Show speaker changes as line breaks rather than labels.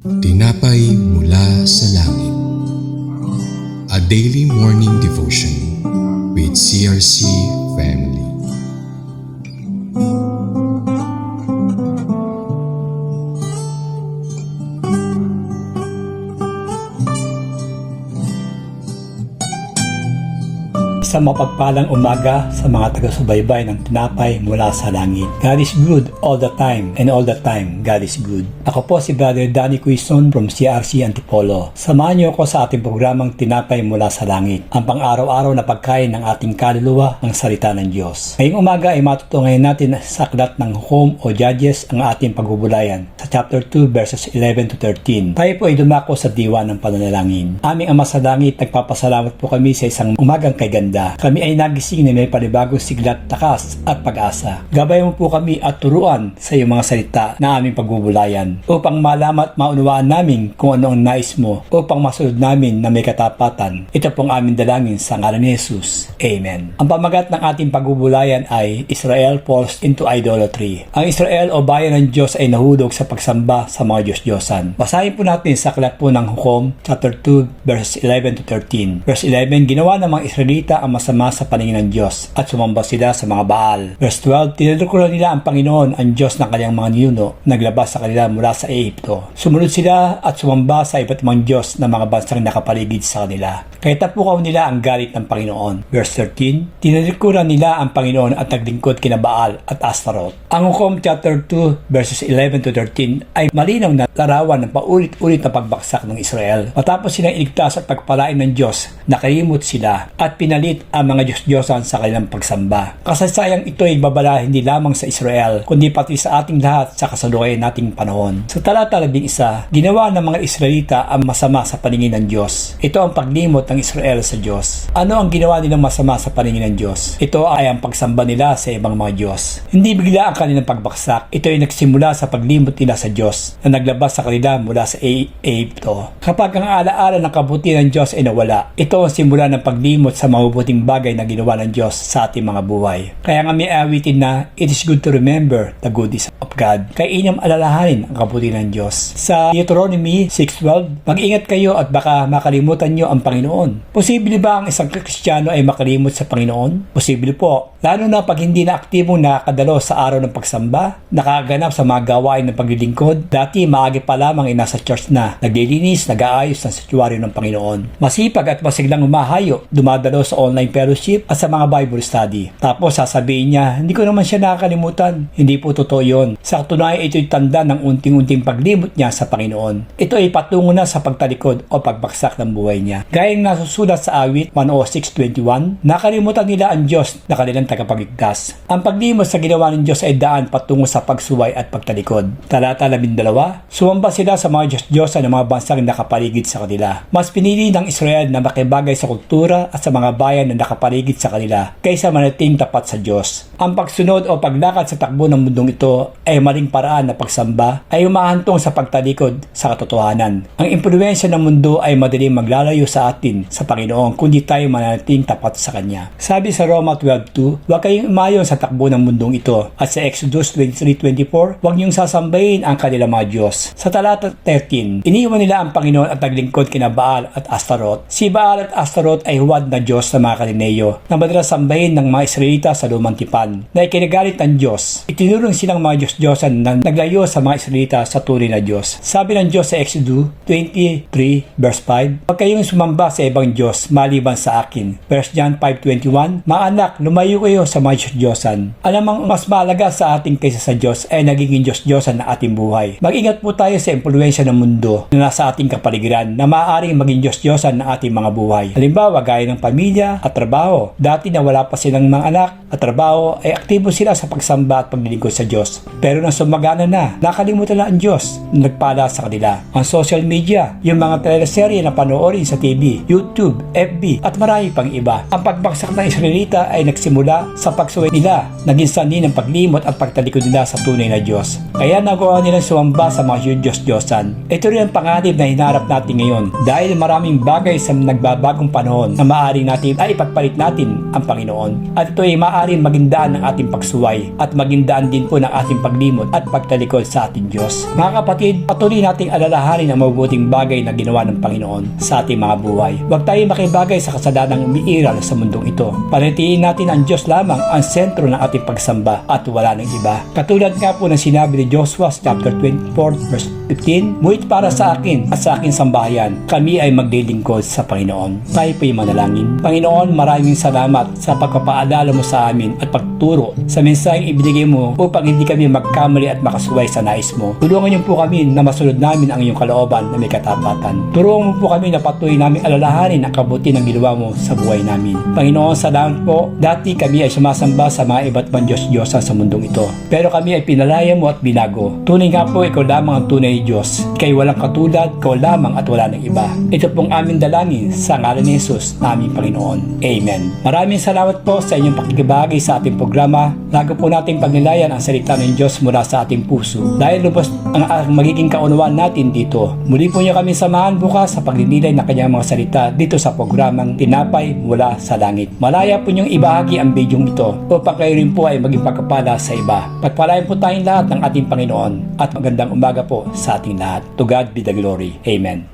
Tinapay mula sa langit. A daily morning devotion with CRC Family.
Sa mapagpalang umaga sa mga taga-subaybay ng tinapay mula sa langit. God is good all the time, and all the time, God is good. Ako po si Brother Danny Quizon from CRC Antipolo. Samahan niyo ako sa ating programang Tinapay mula sa langit, ang pang-araw-araw na pagkain ng ating kaluluwa ng salita ng Diyos. Ngayong umaga ay matutungayan natin sa aklat ng Hukom o Judges ang ating pagbubulayan sa chapter 2 verses 11 to 13. Tayo po ay dumako sa diwa ng pananalangin. Aming Ama sa langit, nagpapasalamat po kami sa isang umagang kay ganda. Kami ay nagising na may panibagong siglat, takas at pag-asa. Gabayan mo po kami at turuan sa iyong mga salita na aming pagbubulayan upang malaman at maunawaan namin kung ano ang nais mo upang masunod namin na may katapatan. Ito pong aming dalangin sa ngalan ni Jesus. Amen. Ang pamagat ng ating pagbubulayan ay Israel falls into idolatry. Ang Israel o bayan ng Diyos ay nahulog sa pagsamba sa mga Diyos-Diyosan. Basahin po natin sa aklat po ng Hukom chapter 2 verses 11 to 13. Verse 11, ginawa ng mga Israelita ang masama sa paningin ng Diyos at sumamba sila sa mga Baal. Verse 12, tinutulkuran nila ang Panginoon, ang Diyos ng kanilang mga ninuno, naglabas sa kanila mula sa Egypto. Sumunod sila at sumamba sa iba't ibang Diyos ng mga bansang nakapaligid sa kanila. Kaya tapukaw nila ang galit ng Panginoon. Verse 13, tinutulkuran nila ang Panginoon at naglingkod kina Baal at Astaroth. Ang Hukom chapter 2 verses 11 to 13 ay malinaw na larawan ng paulit-ulit na pagbaksak ng Israel. Matapos silang iligtas at pagpalain ng Diyos, nakalimot sila at pinalit ang mga Diyos-Diyosan sa kanilang pagsamba. Kasaysayang ito ay babala hindi lamang sa Israel, kundi pati sa ating lahat sa kasalukuyan nating panahon. Sa talata 11, ginawa ng mga Israelita ang masama sa paningin ng Diyos. Ito ang paglimot ng Israel sa Diyos. Ano ang ginawa nilang masama sa paningin ng Diyos? Ito ay ang pagsamba nila sa ibang mga Diyos. Hindi bigla ang kanilang pagbaksak. Ito ay nagsimula sa paglimot nila sa Diyos na naglabas sa kanila mula sa Egypto. Kapag ang alaala ng kabutihan ng Diyos ay nawala, ito ang simula ng paglimot sa mabubuting bagay na ginawa ng Diyos sa ating mga buhay. Kaya nga may awitin na, it is good to remember the goodness of God. Kaya inyong alalahanin ang kabutihan ng Diyos. Sa Deuteronomy 6:12, mag-ingat kayo at baka makalimutan nyo ang Panginoon. Posible ba ang isang Kristiyano ay makalimot sa Panginoon? Posible po. Lalo na pag hindi na aktibong nakakadalo sa araw ng pagsamba, nakaganap sa mga gawain ng paglilingkod. Dati maaga pa lamang ay nasa church na, naglilinis, nag-aayos ng sanctuary ng Panginoon. Masipag at masiglang umahayo, dumadalo sa online fellowship at sa mga Bible study. Tapos sasabihin niya, hindi ko naman siya nakakalimutan. Hindi po totoo yun. Sa katunayan, ito'y tanda ng unting-unting paglimot niya sa Panginoon. Ito ay patungo na sa pagtalikod o pagbaksak ng buhay niya. Gayang nasusulat sa awit 106:21, nakalimutan nila ang Diyos na kanilang tagapagligtas. Ang paglimot sa ginawa ng Diyos ay daan patungo sa pagsuway at pagtalikod. Talata 12, sumamba sila sa mga Diyos-Diyosan ng mga bansang nakapaligid sa kanila. Mas pinili ng Israel na makibagay sa kultura at sa mga bayan na nakapaligid sa kanila kaysa manatiling tapat sa Diyos. Ang pagsunod o paglakad sa takbo ng mundong ito ay maling paraan na pagsamba ay umahantong sa pagtalikod sa katotohanan. Ang impluwensya ng mundo ay madaling maglalayo sa atin sa Panginoon kundi tayo manatiling tapat sa Kanya. Sabi sa Roma 12:2, huwag kayong umayon sa takbo ng mundong ito. At sa Exodus 23:24, huwag niyong sasambahin ang kanilang mga Diyos. Sa talata 13, iniwan nila ang Panginoon at naglingkod kina Baal at Astaroth. Si Baal at Astaroth ay huwad na Diyos sa mga Kalineyo na madalas sambahin ng mga Israelita sa lumang tipan na ikinagalit ng Diyos. Itinurong silang mga Diyos-Diyosan na naglayo sa mga Israelita sa tunay na Diyos. Sabi ng Diyos sa Exodus 23 verse 5, huwag kayong sumamba sa ibang Diyos maliban sa akin. 1 John 5:21, mga anak, lumayo kayo sa mga Diyos-Diyosan. Alamang mas mahalaga sa ating kaysa sa Diyos ay nagiging Diyos-Diyosan na ating buhay. Mag-ingat po tayo sa impluwensya ng mundo na nasa ating kapaligiran na maaaring maging Diyos-Diyosan na ating mga buhay. Halimbawa, gaya ng pamilya at trabaho. Dati na wala pa silang mga anak at trabaho ay aktibo sila sa pagsamba at paglilingkod sa Diyos. Pero nang sumagana na, nakalimutan na ang Diyos na nagpala sa kanila. Ang social media, yung mga teleserye na panoorin sa TV, YouTube, FB at marami pang iba. Ang pagbagsak ng Israelita ay nagsimula sa pagsuway nila, naging sanhi ng paglimot at pagtalikod nila sa tunay na Diyos. Kaya nagawa nilang sumamba sa mga Diyos-Diyosan. Ito rin ang panganib na hinarap natin ngayon dahil maraming bagay sa nagbabagong panahon na maaaring natin ay ipagpalit natin ang Panginoon. At ito ay maaaring maging daan ng ating pagsuway at maging daan din po ng ating paglimot at pagtalikod sa ating Diyos. Mga kapatid, patuloy nating alalahanin ang mabubuting bagay na ginawa ng Panginoon sa ating mga buhay. Huwag tayong makibagay sa kasalanang umiiral sa mundong ito. Panatilihin natin ang Diyos lamang ang sentro ng ating pagsamba at wala ng iba. Katulad nga po ng sinabi ni Joshua chapter 24 verse 15, "Muhit para sa akin at sa aking sambahayan, kami ay maglilingkod sa Panginoon." Tayo po yung manalangin. Panginoon, maraming salamat sa pagpapaalala mo sa amin at pagturo sa mensaheng ibinigay mo upang hindi kami magkamali at makasuway sa nais mo. Tulungan niyo po kami na masunod namin ang iyong kalooban na may katapatan. Turuan mo po kami na patuloy namin alalahanin ang kabuti ng ginawa mo sa buhay namin. Panginoon, salamat po. Dati kami ay sumasamba sa mga iba't ibang Diyos-Diyosa sa mundong ito. Pero kami ay pinalaya mo at binago. Tunay nga po, ikaw lamang ang tunay Diyos. Ika'y walang katulad, ikaw lamang at wala ng iba. Ito pong aming dalangin sa ngalan ni Jesus, aming Panginoon. Amen. Maraming salamat po sa inyong pakikibahagi sa ating programa. Lago po nating pagnilayan ang salita ng Diyos mula sa ating puso. Dahil lubos ang magiging kaunawaan natin dito. Muli po niyo kami samahan bukas sa pagninilay ng kanyang mga salita dito sa programang Tinapay Mula sa Langit. Malaya po niyong ibahagi ang bidyong ito upang kayo rin po ay maging pagkapala sa iba. Pagpalain po tayong lahat ng ating Panginoon at magandang umaga po sa ating lahat. To God be the glory. Amen.